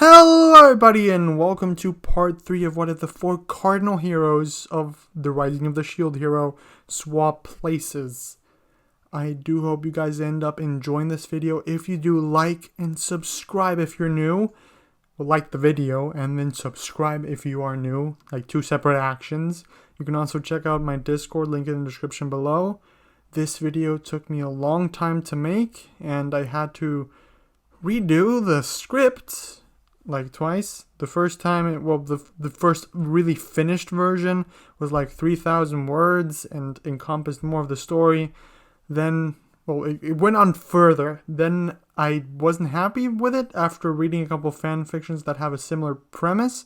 Hello everybody and welcome to part 3 of what if the 4 Cardinal Heroes of the Rising of the Shield Hero swap places. I do hope you guys end up enjoying this video. If you do, like and subscribe if you're new. Well, like the video and then subscribe if you are new, like 2 separate actions. You can also check out my Discord, link in the description below. This video took me a long time to make and I had to redo the script like twice. The first time, the first really finished version was like 3,000 words and encompassed more of the story. Then, it went on further. Then I wasn't happy with it after reading a couple fan fictions that have a similar premise,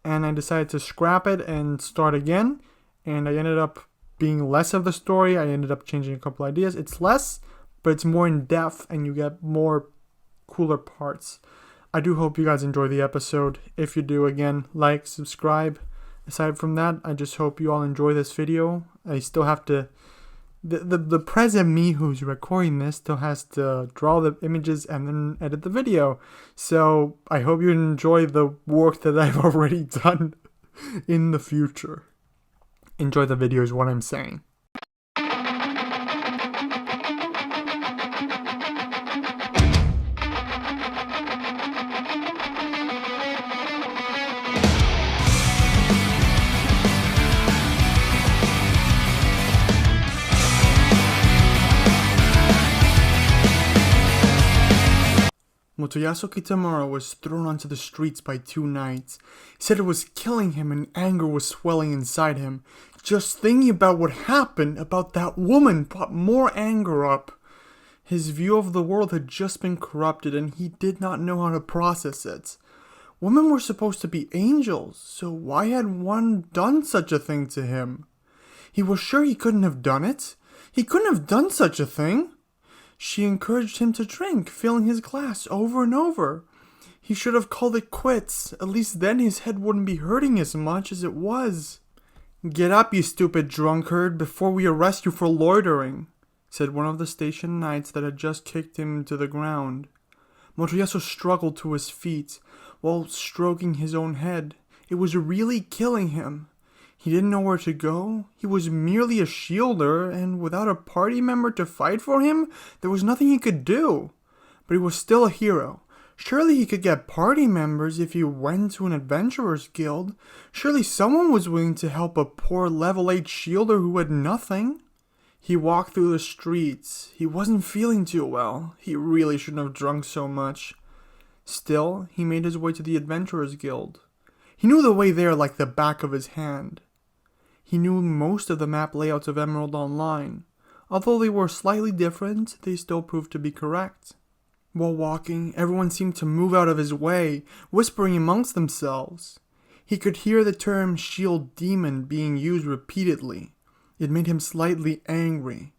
and I decided to scrap it and start again. And I ended up being less of the story. I ended up changing a couple ideas. It's less, but it's more in depth, and you get more cooler parts. I do hope you guys enjoy the episode. If you do, again, like, subscribe. Aside from that, I just hope you all enjoy this video. I still have to... The present me who's recording this still has to draw the images and then edit the video. So, I hope you enjoy the work that I've already done in the future. Enjoy the video is what I'm saying. Motoyasu Kitamura was thrown onto the streets by 2 knights. He said it was killing him and anger was swelling inside him. Just thinking about what happened about that woman brought more anger up. His view of the world had just been corrupted and he did not know how to process it. Women were supposed to be angels, so why had one done such a thing to him? He was sure he couldn't have done it. He couldn't have done such a thing. She encouraged him to drink, filling his glass over and over. He should have called it quits. At least then his head wouldn't be hurting as much as it was. "Get up, you stupid drunkard, before we arrest you for loitering," said one of the station knights that had just kicked him to the ground. Motoyasu struggled to his feet, while stroking his own head. It was really killing him. He didn't know where to go. He was merely a shielder, and without a party member to fight for him, there was nothing he could do. But he was still a hero. Surely he could get party members if he went to an adventurer's guild. Surely someone was willing to help a poor level 8 shielder who had nothing. He walked through the streets. He wasn't feeling too well. He really shouldn't have drunk so much. Still, he made his way to the adventurer's guild. He knew the way there like the back of his hand. He knew most of the map layouts of Emerald Online. Although they were slightly different, they still proved to be correct. While walking, everyone seemed to move out of his way, whispering amongst themselves. He could hear the term shield demon being used repeatedly. It made him slightly angry.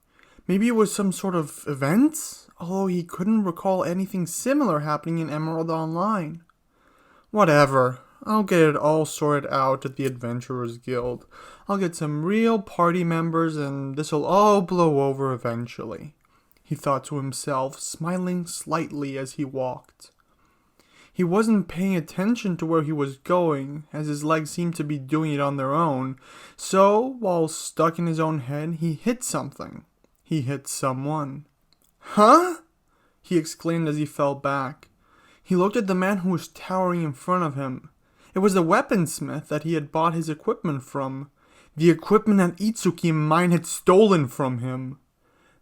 Maybe it was some sort of event, although he couldn't recall anything similar happening in Emerald Online. Whatever. I'll get it all sorted out at the Adventurers Guild. I'll get some real party members and this'll all blow over eventually, he thought to himself, smiling slightly as he walked. He wasn't paying attention to where he was going, as his legs seemed to be doing it on their own, so, while stuck in his own head, he hit something. He hit someone. "Huh?" he exclaimed as he fell back. He looked at the man who was towering in front of him. It was the weaponsmith that he had bought his equipment from. The equipment that Itsuki and mine had stolen from him.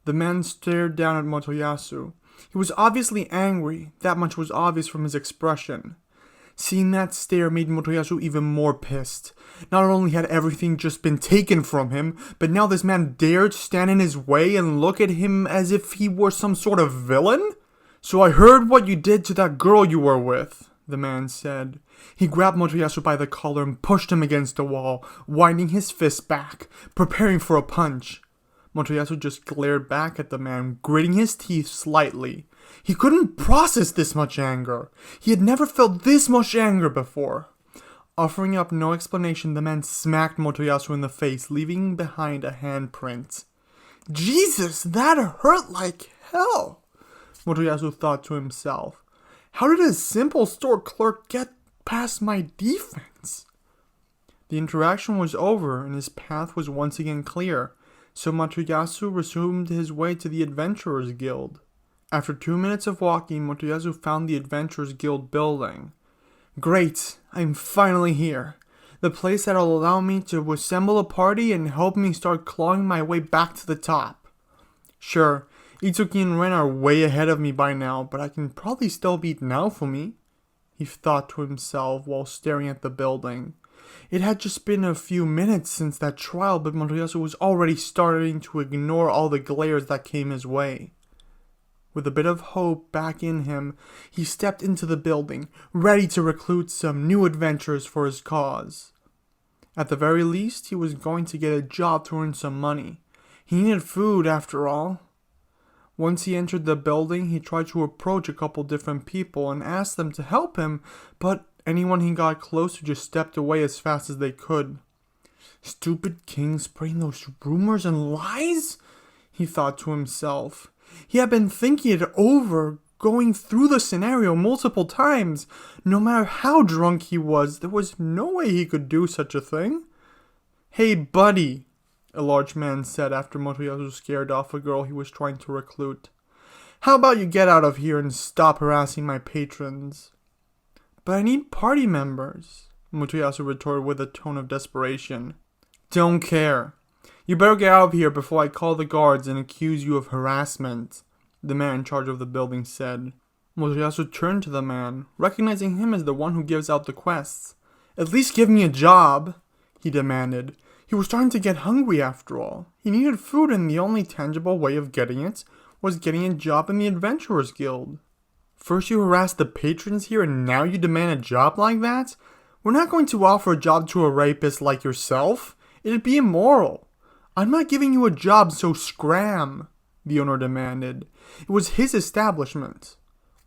The man stared down at Motoyasu. He was obviously angry. That much was obvious from his expression. Seeing that stare made Motoyasu even more pissed. Not only had everything just been taken from him, but now this man dared stand in his way and look at him as if he were some sort of villain? "So I heard what you did to that girl you were with," the man said. He grabbed Motoyasu by the collar and pushed him against the wall, winding his fist back, preparing for a punch. Motoyasu just glared back at the man, gritting his teeth slightly. He couldn't process this much anger. He had never felt this much anger before. Offering up no explanation, the man smacked Motoyasu in the face, leaving behind a handprint. "Jesus, that hurt like hell," Motoyasu thought to himself. How did a simple store clerk get past my defense? The interaction was over, and his path was once again clear, so Motoyasu resumed his way to the Adventurers Guild. After 2 minutes of walking, Motoyasu found the Adventurers Guild building. Great, I'm finally here. The place that'll allow me to assemble a party and help me start clawing my way back to the top. Sure, Itsuki and Ren are way ahead of me by now, but I can probably still beat Naofumi, he thought to himself while staring at the building. It had just been a few minutes since that trial, but Motoyasu was already starting to ignore all the glares that came his way. With a bit of hope back in him, he stepped into the building, ready to recruit some new adventurers for his cause. At the very least, he was going to get a job to earn some money. He needed food, after all. Once he entered the building, he tried to approach a couple different people and ask them to help him, but anyone he got close to just stepped away as fast as they could. Stupid king spreading those rumors and lies? He thought to himself. He had been thinking it over, going through the scenario multiple times. No matter how drunk he was, there was no way he could do such a thing. Hey, buddy, a large man said after Motoyasu scared off a girl he was trying to recruit. How about you get out of here and stop harassing my patrons? But I need party members, Motoyasu retorted with a tone of desperation. Don't care. You better get out of here before I call the guards and accuse you of harassment, the man in charge of the building said. Motoyasu turned to the man, recognizing him as the one who gives out the quests. At least give me a job, he demanded. He was starting to get hungry after all. He needed food, and the only tangible way of getting it was getting a job in the Adventurers Guild. First you harassed the patrons here, and now you demand a job like that? We're not going to offer a job to a rapist like yourself. It'd be immoral. I'm not giving you a job, so scram, the owner demanded. It was his establishment.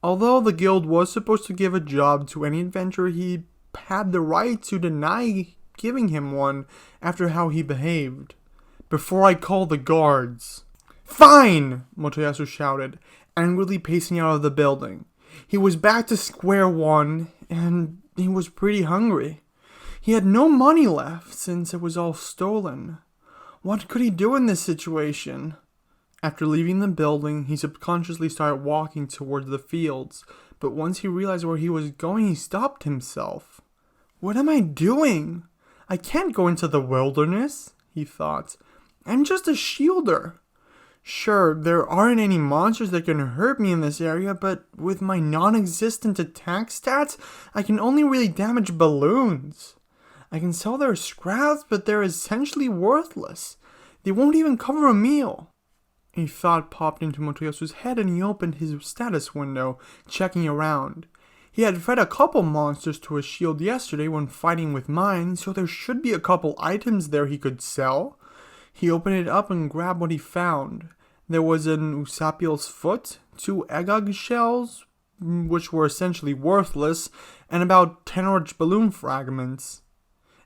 Although the guild was supposed to give a job to any adventurer, he had the right to deny giving him one after how he behaved. Before I call the guards. Fine, Motoyasu shouted, angrily pacing out of the building. He was back to square one, and he was pretty hungry. He had no money left since it was all stolen. What could he do in this situation? After leaving the building, he subconsciously started walking towards the fields, but once he realized where he was going, he stopped himself. What am I doing? I can't go into the wilderness, he thought. I'm just a shielder. Sure, there aren't any monsters that can hurt me in this area, but with my non-existent attack stats, I can only really damage balloons. I can sell their scraps, but they're essentially worthless. They won't even cover a meal. A thought popped into Motoyasu's head, and he opened his status window, checking around. He had fed a couple monsters to his shield yesterday when fighting with mine, so there should be a couple items there he could sell. He opened it up and grabbed what he found. There was an Usapiel's foot, 2 egg shells, which were essentially worthless, and about 10 orange balloon fragments.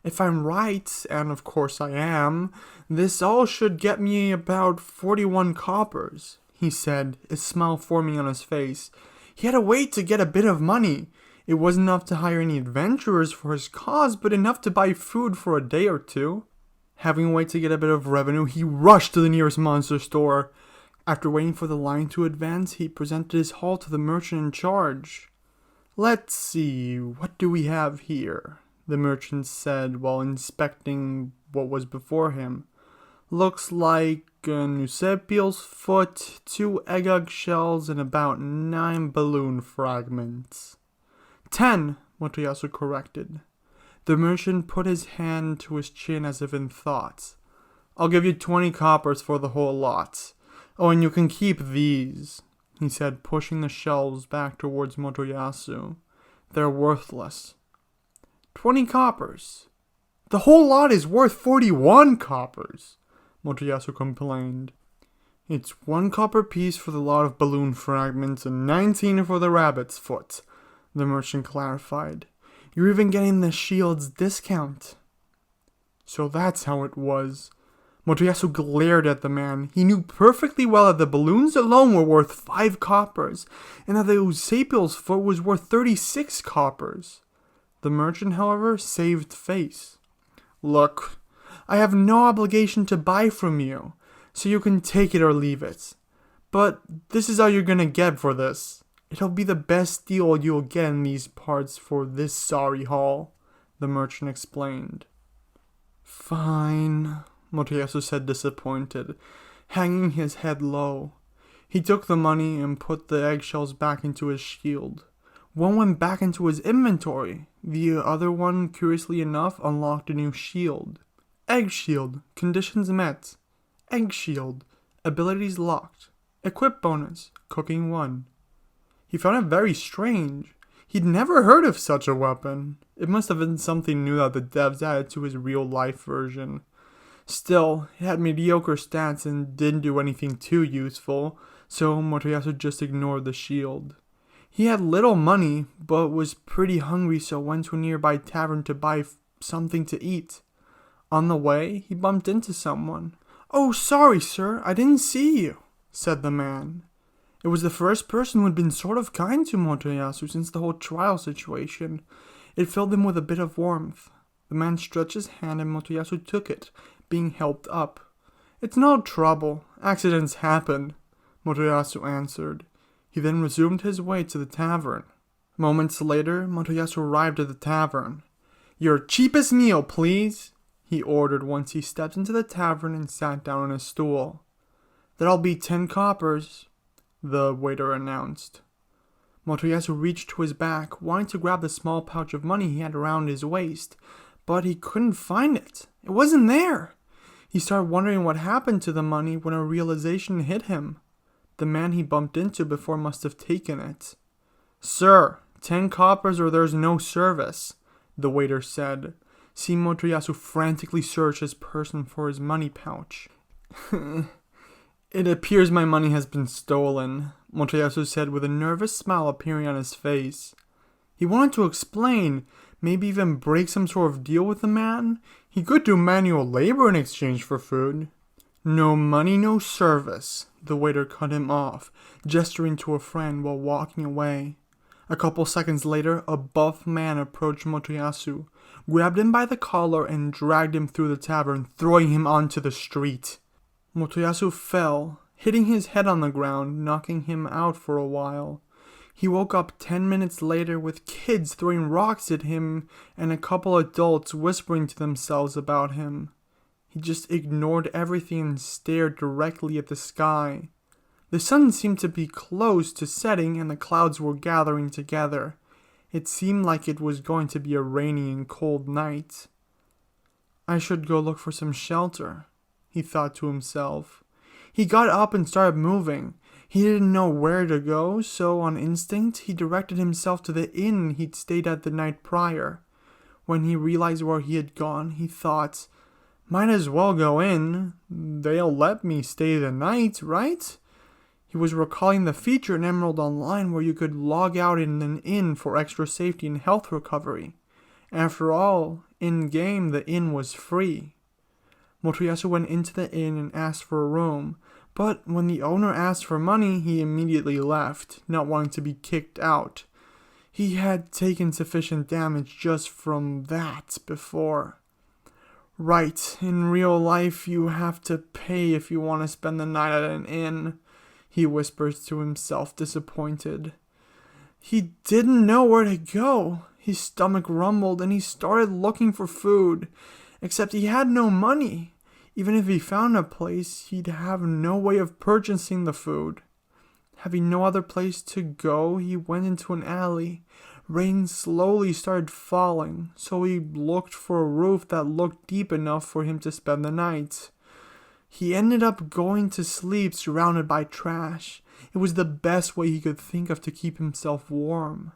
If I'm right, and of course I am, this all should get me about 41 coppers, he said, a smile forming on his face. He had to wait to get a bit of money. It wasn't enough to hire any adventurers for his cause, but enough to buy food for a day or two. Having waited to get a bit of revenue, he rushed to the nearest monster store. After waiting for the line to advance, he presented his haul to the merchant in charge. Let's see, what do we have here? The merchant said while inspecting what was before him. Looks like an Usapiel's foot, 2 egg shells, and about 9 balloon fragments. 10, Motoyasu corrected. The merchant put his hand to his chin as if in thought. I'll give you 20 coppers for the whole lot. Oh, and you can keep these, he said, pushing the shelves back towards Motoyasu. They're worthless. 20 coppers. The whole lot is worth 41 coppers, Motoyasu complained. It's 1 copper piece for the lot of balloon fragments and 19 for the rabbit's foot, the merchant clarified. You're even getting the shield's discount. So that's how it was. Motoyasu glared at the man. He knew perfectly well that the balloons alone were worth 5 coppers, and that the Usapil's foot was worth 36 coppers. The merchant, however, saved face. "Look, I have no obligation to buy from you, so you can take it or leave it. But this is all you're gonna get for this. It'll be the best deal you'll get in these parts for this sorry haul," the merchant explained. "Fine," Motoyasu said, disappointed, hanging his head low. He took the money and put the eggshells back into his shield. One went back into his inventory. The other one, curiously enough, unlocked a new shield. Egg shield. Conditions met. Egg shield. Abilities locked. Equip bonus. Cooking 1. He found it very strange. He'd never heard of such a weapon. It must have been something new that the devs added to his real-life version. Still, it had mediocre stats and didn't do anything too useful, so Motoyasu just ignored the shield. He had little money, but was pretty hungry, so went to a nearby tavern to buy something to eat. On the way, he bumped into someone. "Oh, sorry, sir, I didn't see you," said the man. It was the first person who had been sort of kind to Motoyasu since the whole trial situation. It filled him with a bit of warmth. The man stretched his hand and Motoyasu took it, being helped up. "It's no trouble. Accidents happen," Motoyasu answered. He then resumed his way to the tavern. Moments later, Motoyasu arrived at the tavern. "Your cheapest meal, please," he ordered once he stepped into the tavern and sat down on a stool. "That'll be 10 coppers, the waiter announced. Motoyasu reached to his back, wanting to grab the small pouch of money he had around his waist, but he couldn't find it. It wasn't there. He started wondering what happened to the money when a realization hit him. The man he bumped into before must have taken it. "Sir, 10 coppers or there's no service," the waiter said, seeing Motoyasu frantically search his person for his money pouch. "It appears my money has been stolen," Motoyasu said with a nervous smile appearing on his face. He wanted to explain, maybe even break some sort of deal with the man. He could do manual labor in exchange for food. "No money, no service," the waiter cut him off, gesturing to a friend while walking away. A couple seconds later, a buff man approached Motoyasu, grabbed him by the collar and dragged him through the tavern, throwing him onto the street. Motoyasu fell, hitting his head on the ground, knocking him out for a while. He woke up 10 minutes later with kids throwing rocks at him and a couple adults whispering to themselves about him. He just ignored everything and stared directly at the sky. The sun seemed to be close to setting and the clouds were gathering together. It seemed like it was going to be a rainy and cold night. "I should go look for some shelter," he thought to himself. He got up and started moving. He didn't know where to go, so on instinct, he directed himself to the inn he'd stayed at the night prior. When he realized where he had gone, he thought, "Might as well go in. They'll let me stay the night, right?" He was recalling the feature in Emerald Online where you could log out in an inn for extra safety and health recovery. After all, in-game, the inn was free. Motoyasu went into the inn and asked for a room, but when the owner asked for money, he immediately left, not wanting to be kicked out. He had taken sufficient damage just from that before. "Right, in real life you have to pay if you want to spend the night at an inn," he whispers to himself, disappointed. He didn't know where to go. His stomach rumbled and he started looking for food. Except he had no money. Even if he found a place, he'd have no way of purchasing the food. Having no other place to go, he went into an alley. Rain slowly started falling, so he looked for a roof that looked deep enough for him to spend the night. He ended up going to sleep surrounded by trash. It was the best way he could think of to keep himself warm.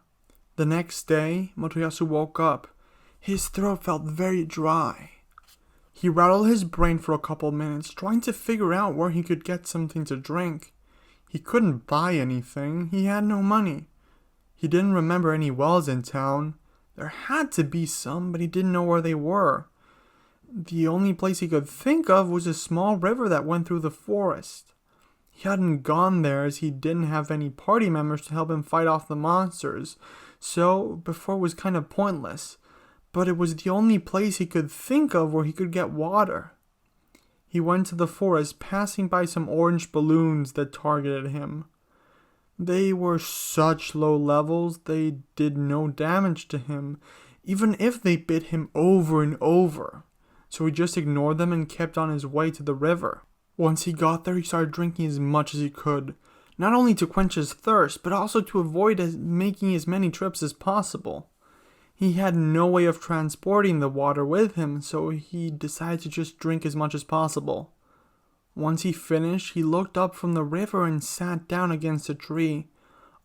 The next day, Motoyasu woke up. His throat felt very dry. He rattled his brain for a couple minutes, trying to figure out where he could get something to drink. He couldn't buy anything. He had no money. He didn't remember any wells in town. There had to be some, but he didn't know where they were. The only place he could think of was a small river that went through the forest. He hadn't gone there as he didn't have any party members to help him fight off the monsters, so before it was kind of pointless. But it was the only place he could think of where he could get water. He went to the forest, passing by some orange balloons that targeted him. They were such low levels, they did no damage to him, even if they bit him over and over. So he just ignored them and kept on his way to the river. Once he got there, he started drinking as much as he could, not only to quench his thirst, but also to avoid making as many trips as possible. He had no way of transporting the water with him, so he decided to just drink as much as possible. Once he finished, he looked up from the river and sat down against a tree.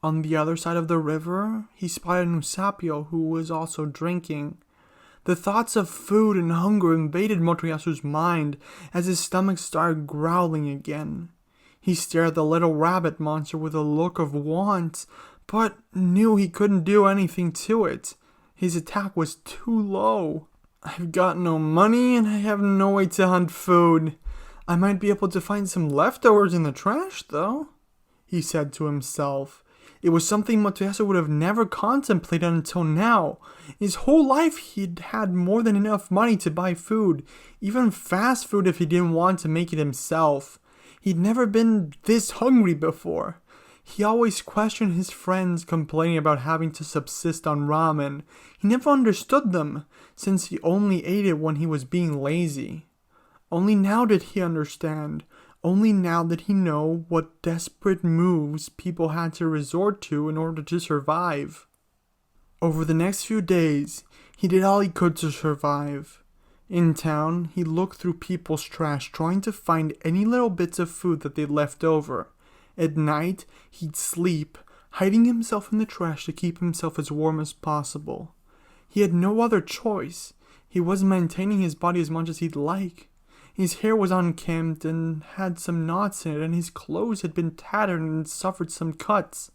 On the other side of the river, he spotted Nusapio, who was also drinking. The thoughts of food and hunger invaded Motoyasu's mind as his stomach started growling again. He stared at the little rabbit monster with a look of want, but knew he couldn't do anything to it. His attack was too low. I've got no money and I have no way to hunt food. I might be able to find some leftovers in the trash though, he said to himself. It was something Motoyasu would have never contemplated until now. His whole life he'd had more than enough money to buy food, even fast food if he didn't want to make it himself. He'd never been this hungry before. He always questioned his friends complaining about having to subsist on ramen. He never understood them, since he only ate it when he was being lazy. Only now did he understand. Only now did he know what desperate moves people had to resort to in order to survive. Over the next few days, he did all he could to survive. In town, he looked through people's trash trying to find any little bits of food that they'd left over. At night, he'd sleep, hiding himself in the trash to keep himself as warm as possible. He had no other choice. He wasn't maintaining his body as much as he'd like. His hair was unkempt and had some knots in it, and his clothes had been tattered and suffered some cuts.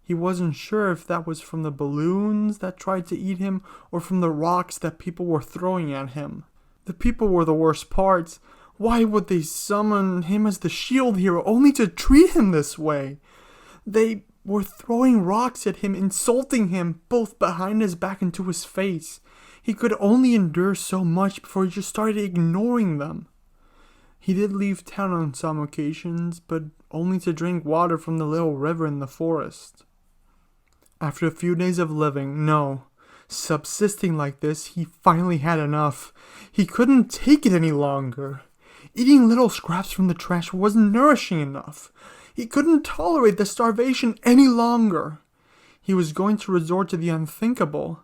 He wasn't sure if that was from the balloons that tried to eat him or from the rocks that people were throwing at him. The people were the worst part. Why would they summon him as the shield hero only to treat him this way? They were throwing rocks at him, insulting him, both behind his back and to his face. He could only endure so much before he just started ignoring them. He did leave town on some occasions, but only to drink water from the little river in the forest. After a few days of subsisting like this, he finally had enough. He couldn't take it any longer. Eating little scraps from the trash wasn't nourishing enough. He couldn't tolerate the starvation any longer. He was going to resort to the unthinkable.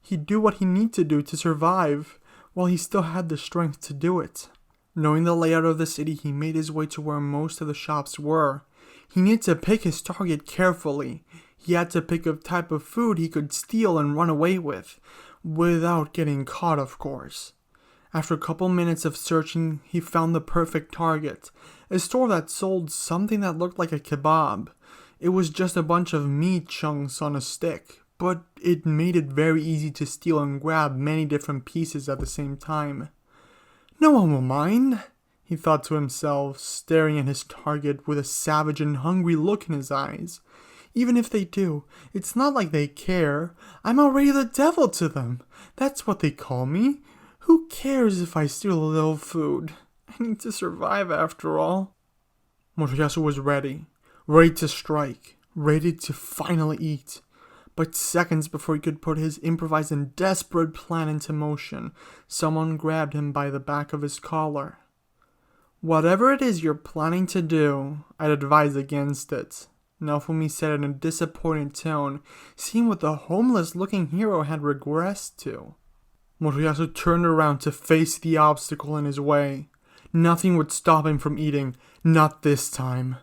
He'd do what he needed to do to survive, while he still had the strength to do it. Knowing the layout of the city, he made his way to where most of the shops were. He needed to pick his target carefully. He had to pick a type of food he could steal and run away with, without getting caught, of course. After a couple minutes of searching, he found the perfect target, a store that sold something that looked like a kebab. It was just a bunch of meat chunks on a stick, but it made it very easy to steal and grab many different pieces at the same time. No one will mind, he thought to himself, staring at his target with a savage and hungry look in his eyes. Even if they do, it's not like they care. I'm already the devil to them. That's what they call me. Who cares if I steal a little food? I need to survive after all. Motoyasu was ready to strike, ready to finally eat. But seconds before he could put his improvised and desperate plan into motion, someone grabbed him by the back of his collar. Whatever it is you're planning to do, I'd advise against it, Naofumi said in a disappointed tone, seeing what the homeless-looking hero had regressed to. Motoyasu turned around to face the obstacle in his way. Nothing would stop him from eating, not this time.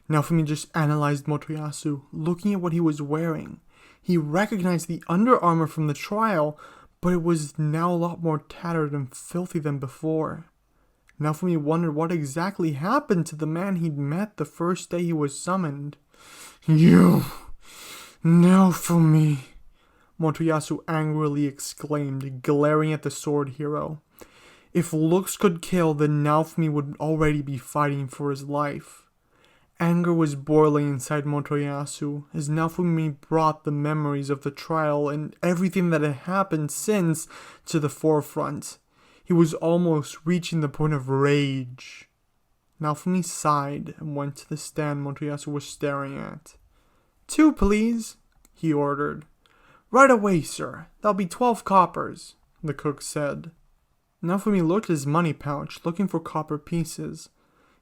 Naofumi just analyzed Motoyasu, looking at what he was wearing. He recognized the under armor from the trial, but it was now a lot more tattered and filthy than before. Naofumi wondered what exactly happened to the man he'd met the first day he was summoned. You, Naofumi, Motoyasu angrily exclaimed, glaring at the sword hero. If looks could kill, then Naofumi would already be fighting for his life. Anger was boiling inside Motoyasu as Naofumi brought the memories of the trial and everything that had happened since to the forefront. He was almost reaching the point of rage. Naofumi sighed and went to the stand Motoyasu was staring at. 2, please, he ordered. Right away, sir. That'll be 12 coppers, the cook said. Naofumi looked at his money pouch, looking for copper pieces.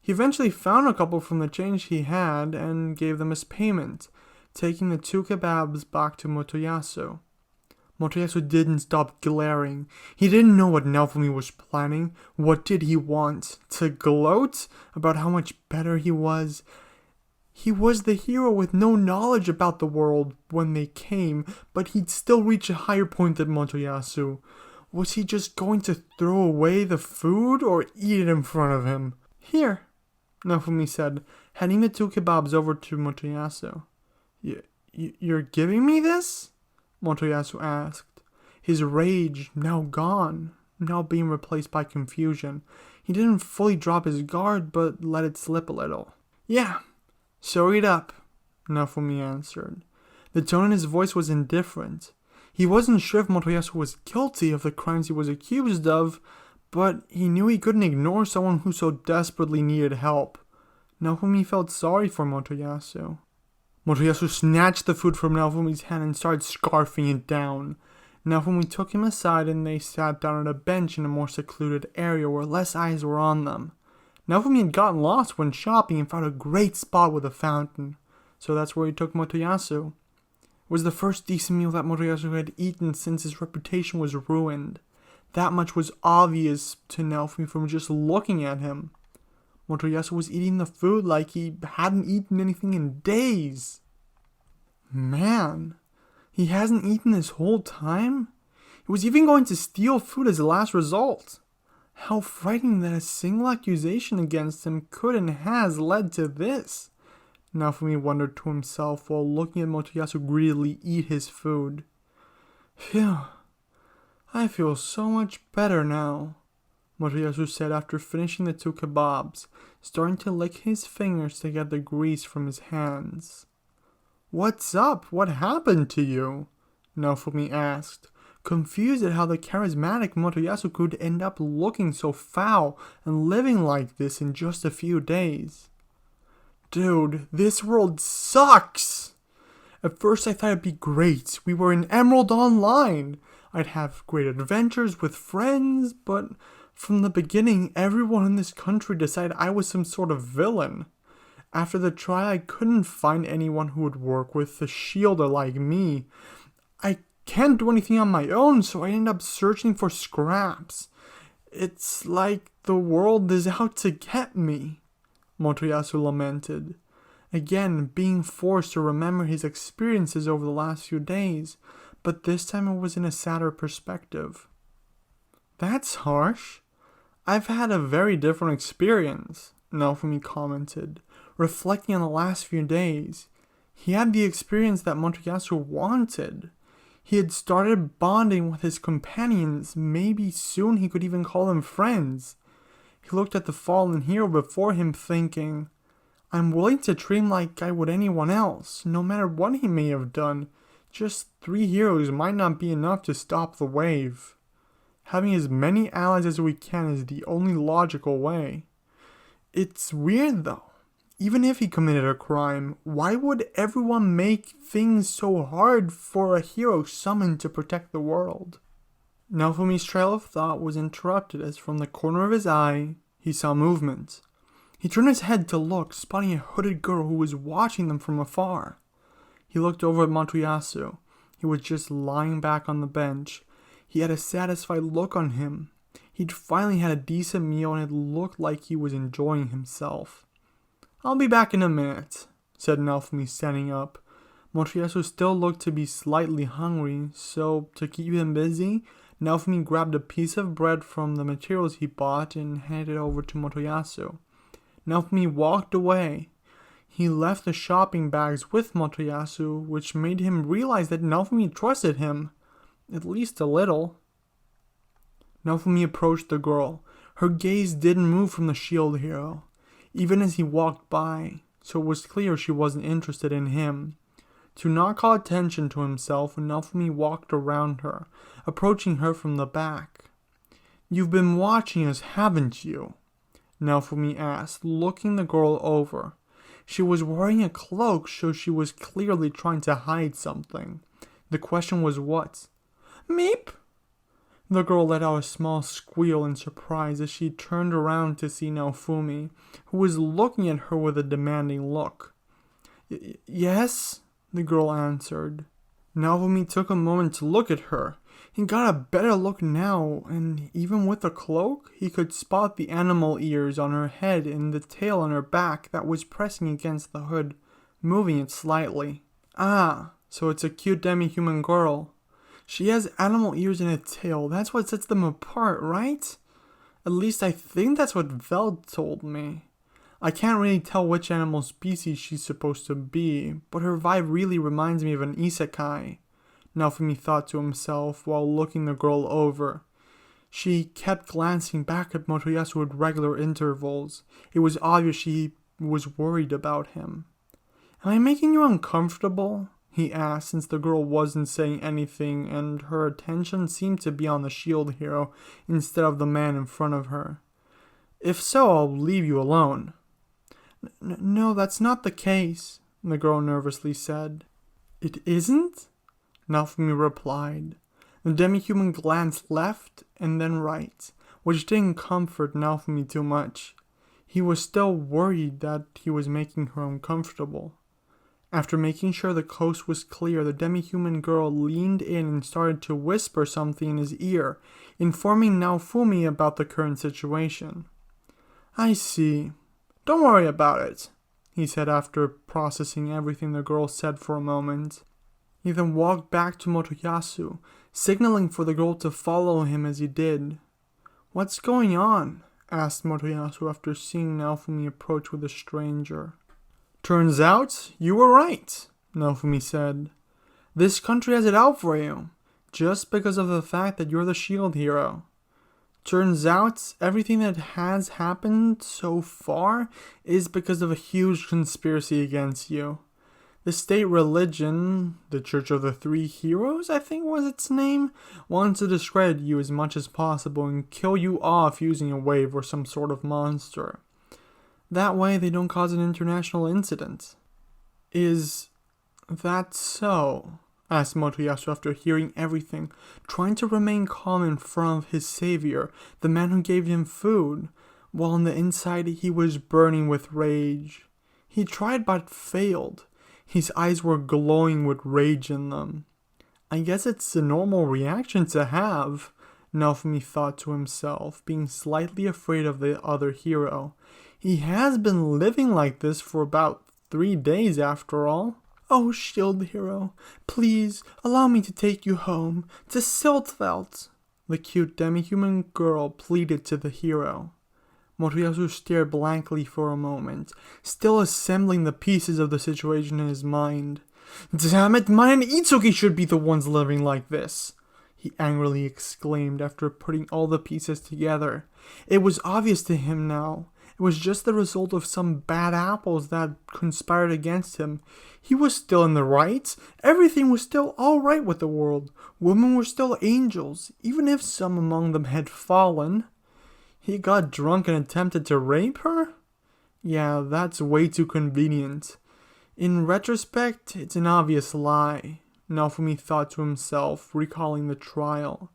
He eventually found a couple from the change he had and gave them as payment, taking the 2 kebabs back to Motoyasu. Motoyasu didn't stop glaring. He didn't know what Naofumi was planning. What did he want? To gloat about how much better he was? He was the hero with no knowledge about the world when they came, but he'd still reach a higher point than Motoyasu. Was he just going to throw away the food or eat it in front of him? Here, Naofumi said, handing the 2 kebabs over to Motoyasu. You're giving me this? Motoyasu asked. His rage, now gone, now being replaced by confusion. He didn't fully drop his guard, but let it slip a little. Yeah, so eat up, Naofumi answered. The tone in his voice was indifferent. He wasn't sure if Motoyasu was guilty of the crimes he was accused of, but he knew he couldn't ignore someone who so desperately needed help. Naofumi felt sorry for Motoyasu. Motoyasu snatched the food from Naofumi's hand and started scarfing it down. Naofumi took him aside and they sat down at a bench in a more secluded area where less eyes were on them. Naofumi had gotten lost when shopping and found a great spot with a fountain, so that's where he took Motoyasu. It was the first decent meal that Motoyasu had eaten since his reputation was ruined. That much was obvious to Naofumi from just looking at him. Motoyasu was eating the food like he hadn't eaten anything in days. Man, he hasn't eaten this whole time? He was even going to steal food as a last result. How frightening that a single accusation against him could and has led to this. Naofumi wondered to himself while looking at Motoyasu greedily eat his food. Phew, I feel so much better now, Motoyasu said after finishing the 2 kebabs, starting to lick his fingers to get the grease from his hands. What's up? What happened to you? Naofumi asked, confused at how the charismatic Motoyasu could end up looking so foul and living like this in just a few days. Dude, this world sucks! At first I thought it'd be great. We were in Emerald Online. I'd have great adventures with friends, but from the beginning, everyone in this country decided I was some sort of villain. After the trial, I couldn't find anyone who would work with a shielder like me. I can't do anything on my own, so I end up searching for scraps. It's like the world is out to get me, Motoyasu lamented, again being forced to remember his experiences over the last few days, but this time it was in a sadder perspective. That's harsh. I've had a very different experience, Naofumi commented, reflecting on the last few days. He had the experience that Motoyasu wanted. He had started bonding with his companions. Maybe soon he could even call them friends. He looked at the fallen hero before him thinking, I'm willing to treat him like I would anyone else, no matter what he may have done. Just 3 heroes might not be enough to stop the wave. Having as many allies as we can is the only logical way. It's weird though. Even if he committed a crime, why would everyone make things so hard for a hero summoned to protect the world? Naofumi's trail of thought was interrupted as from the corner of his eye, he saw movement. He turned his head to look, spotting a hooded girl who was watching them from afar. He looked over at Motoyasu. He was just lying back on the bench. He had a satisfied look on him. He'd finally had a decent meal and it looked like he was enjoying himself. I'll be back in a minute, said Naofumi, standing up. Motoyasu still looked to be slightly hungry, so to keep him busy, Naofumi grabbed a piece of bread from the materials he bought and handed it over to Motoyasu. Naofumi walked away. He left the shopping bags with Motoyasu, which made him realize that Naofumi trusted him, at least a little. Naofumi approached the girl. Her gaze didn't move from the shield hero, even as he walked by, so it was clear she wasn't interested in him. To not call attention to himself, Naofumi walked around her, approaching her from the back. "You've been watching us, haven't you?" Naofumi asked, looking the girl over. She was wearing a cloak, so she was clearly trying to hide something. The question was what? "Meep!" The girl let out a small squeal in surprise as she turned around to see Naofumi, who was looking at her with a demanding look. Yes?" the girl answered. Naofumi took a moment to look at her. He got a better look now, and even with the cloak, he could spot the animal ears on her head and the tail on her back that was pressing against the hood, moving it slightly. Ah, so it's a cute demi-human girl. She has animal ears and a tail. That's what sets them apart, right? At least I think that's what Veld told me. I can't really tell which animal species she's supposed to be, but her vibe really reminds me of an isekai, Naofumi thought to himself while looking the girl over. She kept glancing back at Motoyasu at regular intervals. It was obvious she was worried about him. "Am I making you uncomfortable?" he asked, since the girl wasn't saying anything and her attention seemed to be on the shield hero instead of the man in front of her. "If so, I'll leave you alone." No, that's not the case," the girl nervously said. "It isn't?" Naofumi replied. The demi-human glanced left and then right, which didn't comfort Naofumi too much. He was still worried that he was making her uncomfortable. After making sure the coast was clear, the demi-human girl leaned in and started to whisper something in his ear, informing Naofumi about the current situation. "I see. Don't worry about it," he said after processing everything the girl said for a moment. He then walked back to Motoyasu, signaling for the girl to follow him as he did. "What's going on?" asked Motoyasu after seeing Naofumi approach with a stranger. "Turns out you were right," Naofumi said. "This country has it out for you, just because of the fact that you're the shield hero. Turns out everything that has happened so far is because of a huge conspiracy against you. The state religion, the Church of the Three Heroes, I think was its name, wants to discredit you as much as possible and kill you off using a wave or some sort of monster. That way they don't cause an international incident." "Is that so?" asked Motoyasu after hearing everything, trying to remain calm in front of his savior, the man who gave him food, while on the inside he was burning with rage. He tried but failed. His eyes were glowing with rage in them. "I guess it's a normal reaction to have," Naofumi thought to himself, being slightly afraid of the other hero. He has been living like this for about 3 days after all. "Oh, shield hero, please allow me to take you home, to Siltvelt," the cute demi-human girl pleaded to the hero. Motoyasu stared blankly for a moment, still assembling the pieces of the situation in his mind. "Damn it, mine and Itsuki should be the ones living like this," he angrily exclaimed after putting all the pieces together. It was obvious to him now. It was just the result of some bad apples that conspired against him. He was still in the right. Everything was still alright with the world. Women were still angels, even if some among them had fallen. He got drunk and attempted to rape her? Yeah, that's way too convenient. In retrospect, it's an obvious lie, Naofumi thought to himself, recalling the trial.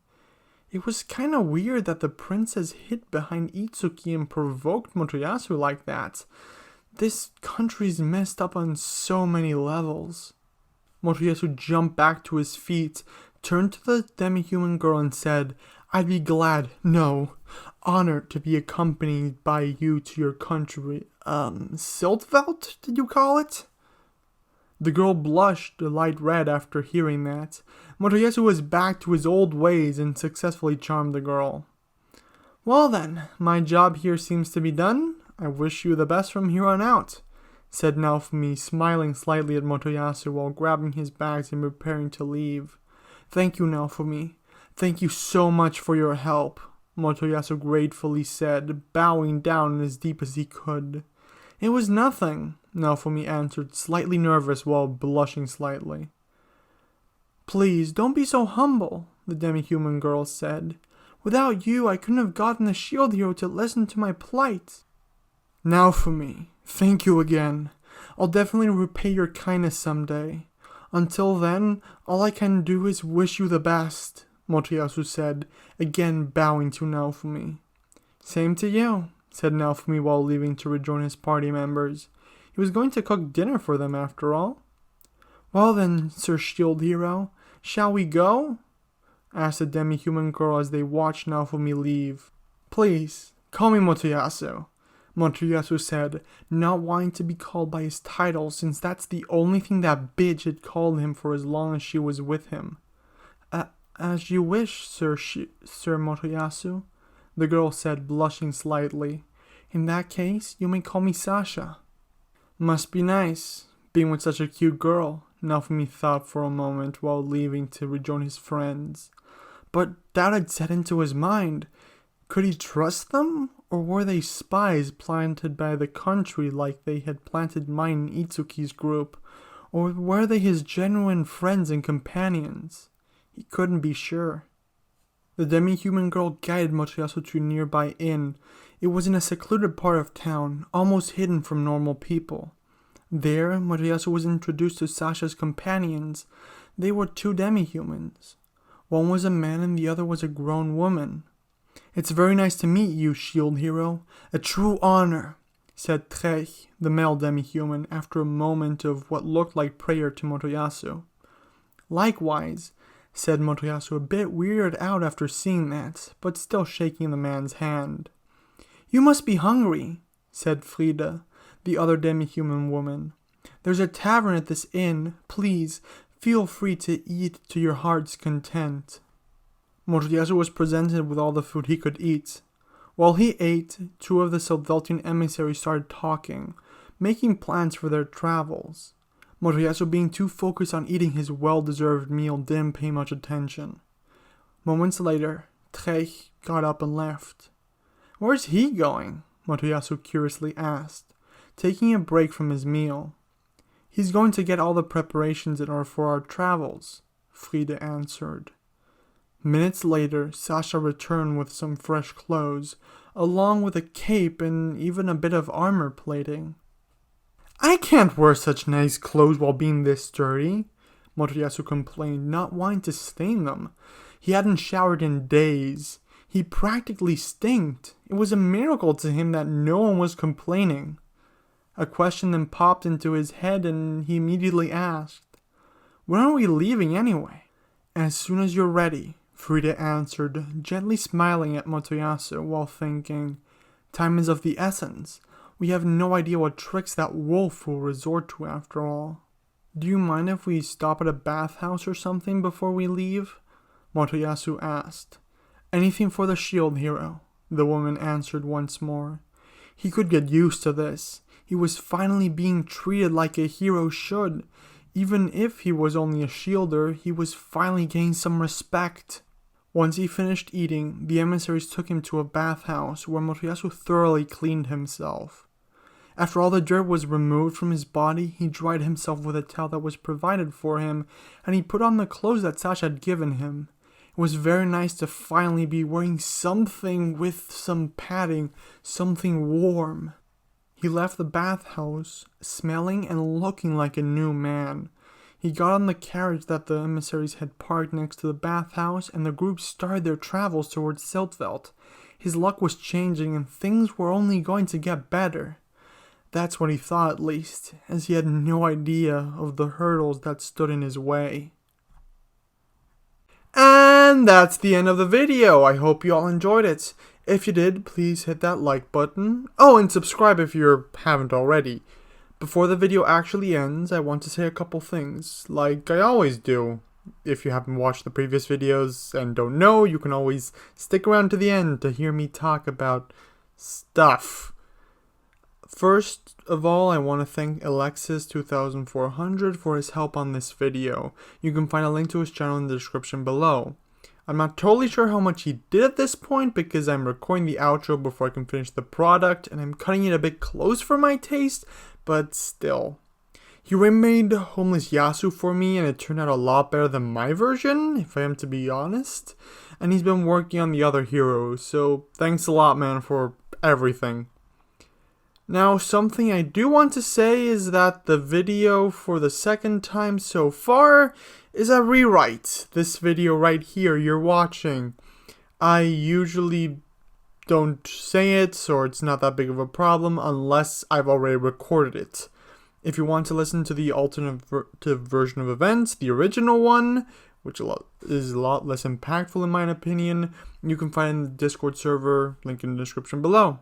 It was kinda weird that the princess hid behind Itsuki and provoked Motoyasu like that. This country's messed up on so many levels. Motoyasu jumped back to his feet, turned to the demi-human girl and said, "I'd be glad, no, honored to be accompanied by you to your country. Siltvelt, did you call it?" The girl blushed a light red after hearing that. Motoyasu was back to his old ways and successfully charmed the girl. "Well then, my job here seems to be done. I wish you the best from here on out," said Naofumi, smiling slightly at Motoyasu while grabbing his bags and preparing to leave. "Thank you, Naofumi. Thank you so much for your help," Motoyasu gratefully said, bowing down as deep as he could. It was nothing, Naofumi answered, slightly nervous while blushing slightly. Please, don't be so humble, the demi-human girl said. Without you, I couldn't have gotten the shield hero to listen to my plight. Naofumi, thank you again. I'll definitely repay your kindness someday. Until then, all I can do is wish you the best, Motoyasu said, again bowing to Naofumi. Same to you, said Naofumi while leaving to rejoin his party members. He was going to cook dinner for them after all. Well then, Sir Shield Hero, shall we go? Asked the demi-human girl as they watched Naofumi leave. Please, call me Motoyasu, Motoyasu said, not wanting to be called by his title since that's the only thing that bitch had called him for as long as she was with him. As you wish, Sir Motoyasu, the girl said, blushing slightly. In that case, you may call me Sasha. Must be nice, being with such a cute girl, Naofumi thought for a moment while leaving to rejoin his friends. But doubt had set into his mind. Could he trust them? Or were they spies planted by the country like they had planted mine in Itsuki's group? Or were they his genuine friends and companions? He couldn't be sure. The demi-human girl guided Motoyasu to a nearby inn. It was in a secluded part of town, almost hidden from normal people. There, Motoyasu was introduced to Sasha's companions. They were two demi-humans. One was a man and the other was a grown woman. It's very nice to meet you, Shield Hero. A true honor, said Trech, the male demi-human, after a moment of what looked like prayer to Motoyasu. Likewise, said Motoyasu, a bit weirded out after seeing that, but still shaking the man's hand. You must be hungry, said Frida, the other demi-human woman. There's a tavern at this inn. Please, feel free to eat to your heart's content. Motoyasu was presented with all the food he could eat. While he ate, two of the Siltveltian emissaries started talking, making plans for their travels. Motoyasu, being too focused on eating his well-deserved meal, didn't pay much attention. Moments later, Trech got up and left. Where's he going? Motoyasu curiously asked, taking a break from his meal. He's going to get all the preparations in order for our travels, Frida answered. Minutes later, Sasha returned with some fresh clothes, along with a cape and even a bit of armor plating. I can't wear such nice clothes while being this dirty, Motoyasu complained, not wanting to stain them. He hadn't showered in days. He practically stinked. It was a miracle to him that no one was complaining. A question then popped into his head and he immediately asked, When are we leaving anyway? As soon as you're ready, Frida answered, gently smiling at Motoyasu while thinking, Time is of the essence. We have no idea what tricks that wolf will resort to after all. Do you mind if we stop at a bathhouse or something before we leave? Motoyasu asked. Anything for the Shield Hero, the woman answered once more. He could get used to this. He was finally being treated like a hero should. Even if he was only a shielder, he was finally gaining some respect. Once he finished eating, the emissaries took him to a bathhouse where Motoyasu thoroughly cleaned himself. After all the dirt was removed from his body, he dried himself with a towel that was provided for him, and he put on the clothes that Sasha had given him. It was very nice to finally be wearing something with some padding, something warm. He left the bathhouse, smelling and looking like a new man. He got on the carriage that the emissaries had parked next to the bathhouse, and the group started their travels towards Siltvelt. His luck was changing, and things were only going to get better. That's what he thought, at least, as he had no idea of the hurdles that stood in his way. And that's the end of the video. I hope you all enjoyed it. If you did, please hit that like button. Oh, and subscribe if you haven't already. Before the video actually ends, I want to say a couple things, like I always do. If you haven't watched the previous videos and don't know, you can always stick around to the end to hear me talk about stuff. First of all, I want to thank Alexis2400 for his help on this video. You can find a link to his channel in the description below. I'm not totally sure how much he did at this point because I'm recording the outro before I can finish the product and I'm cutting it a bit close for my taste, but still. He remade Homeless Yasu for me and it turned out a lot better than my version, if I am to be honest. And he's been working on the other heroes, so thanks a lot, man, for everything. Now, something I do want to say is that the video for the second time so far is a rewrite. This video right here you're watching. I usually don't say it, or it's not that big of a problem, unless I've already recorded it. If you want to listen to the alternative version of events, the original one, which is a lot less impactful in my opinion, you can find in the Discord server, link in the description below.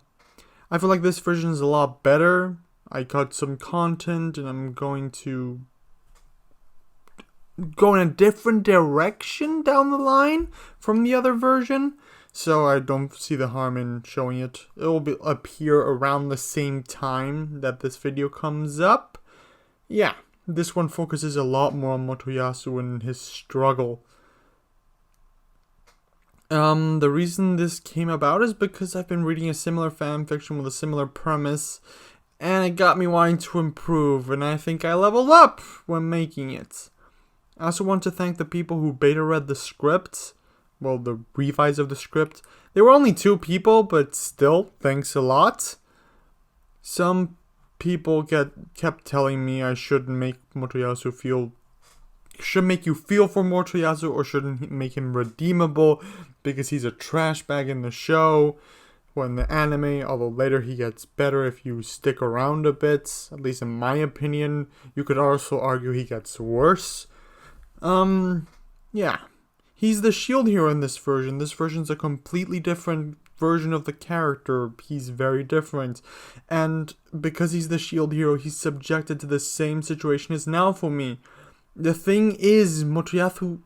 I feel like this version is a lot better. I cut some content and I'm going to go in a different direction down the line from the other version. So I don't see the harm in showing it. It will appear around the same time that this video comes up. Yeah, this one focuses a lot more on Motoyasu and his struggle. The reason this came about is because I've been reading a similar fanfiction with a similar premise, and it got me wanting to improve, and I think I leveled up when making it. I also want to thank the people who beta read the script, well, the revise of the script. There were only 2 people, but still, thanks a lot. Some people kept telling me I shouldn't make Motoyasu should make you feel for Motoyasu or shouldn't make him redeemable because he's a trash bag in the show or in the anime, although later he gets better if you stick around a bit, at least in my opinion. You could also argue he gets worse. Yeah. He's the shield hero in this version. This version's a completely different version of the character. He's very different. And because he's the shield hero, he's subjected to the same situation as Naofumi. The thing is, Motoyasu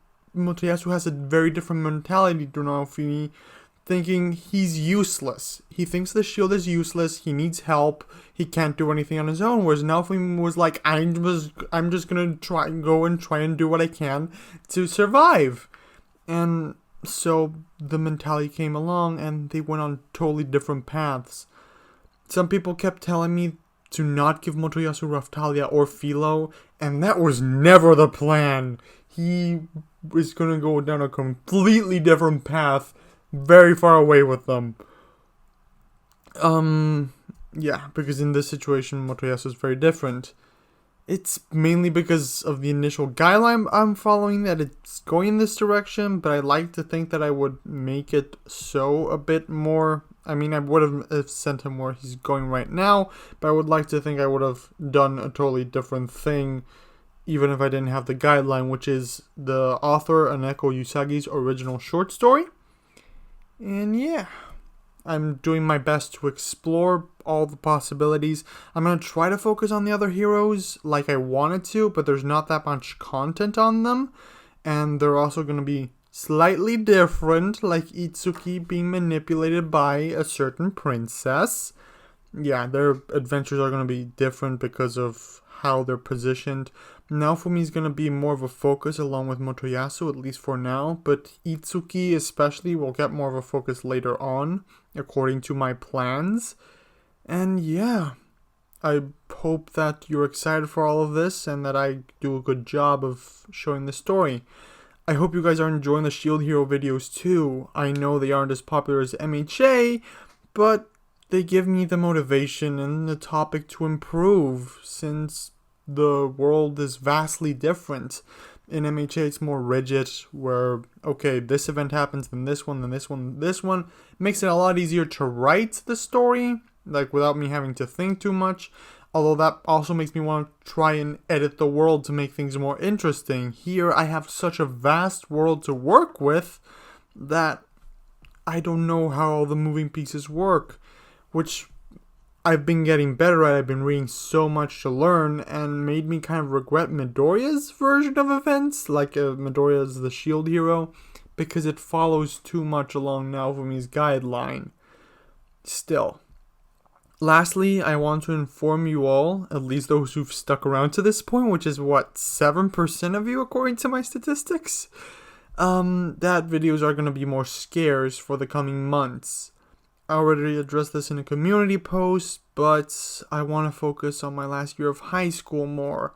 has a very different mentality to Naofumi, thinking he's useless. He thinks the shield is useless, he needs help, he can't do anything on his own, whereas Naofumi was like, I'm just gonna try and do what I can to survive. And so the mentality came along and they went on totally different paths. Some people kept telling me to not give Motoyasu Raftalia or Philo, and that was never the plan. He was gonna go down a completely different path, very far away with them. Yeah, because in this situation, Motoyasu is very different. It's mainly because of the initial guideline I'm following that it's going in this direction, but I like to think that I would make it so a bit more. I mean, I would have sent him where he's going right now, but I would like to think I would have done a totally different thing, even if I didn't have the guideline, which is the author Aneko Yusagi's original short story. And yeah, I'm doing my best to explore all the possibilities. I'm going to try to focus on the other heroes like I wanted to, but there's not that much content on them. And they're also going to be slightly different, like Itsuki being manipulated by a certain princess. Yeah, their adventures are going to be different because of how they're positioned. Naofumi is going to be more of a focus along with Motoyasu, at least for now, but Itsuki especially will get more of a focus later on, according to my plans. And yeah, I hope that you're excited for all of this and that I do a good job of showing the story. I hope you guys are enjoying the Shield Hero videos too. I know they aren't as popular as MHA, but they give me the motivation and the topic to improve, since the world is vastly different. In MHA it's more rigid, where, okay, this event happens, then this one, then this one, this one. It makes it a lot easier to write the story, like without me having to think too much. Although that also makes me want to try and edit the world to make things more interesting. Here I have such a vast world to work with that I don't know how all the moving pieces work, which I've been getting better at. I've been reading so much to learn, and made me kind of regret Midoriya's version of events, like Midoriya is the shield hero, because it follows too much along Naofumi's guideline. Still. Lastly, I want to inform you all, at least those who've stuck around to this point, which is what, 7% of you according to my statistics? that videos are going to be more scarce for the coming months. I already addressed this in a community post, but I want to focus on my last year of high school more.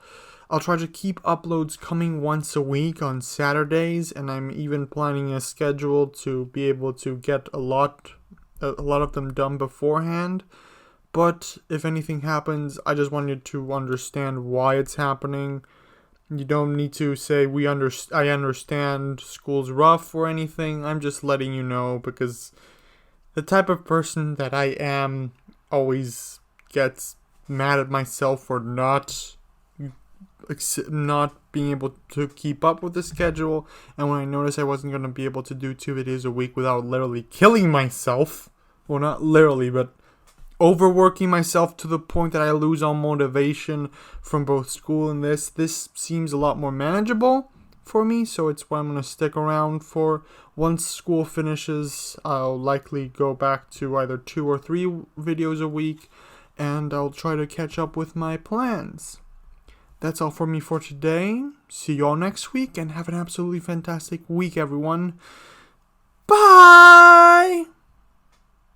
I'll try to keep uploads coming once a week on Saturdays, and I'm even planning a schedule to be able to get a lot of them done beforehand. But if anything happens, I just want you to understand why it's happening. You don't need to say I understand school's rough or anything. I'm just letting you know because the type of person that I am always gets mad at myself for not being able to keep up with the schedule. And when I noticed I wasn't going to be able to do 2 videos a week without literally killing myself, well, not literally, but overworking myself to the point that I lose all motivation from both school and this seems a lot more manageable for me, so it's what I'm going to stick around for. Once school finishes, I'll likely go back to either 2 or 3 videos a week, and I'll try to catch up with my plans. That's all for me for today. See you all next week, and have an absolutely fantastic week, everyone. Bye!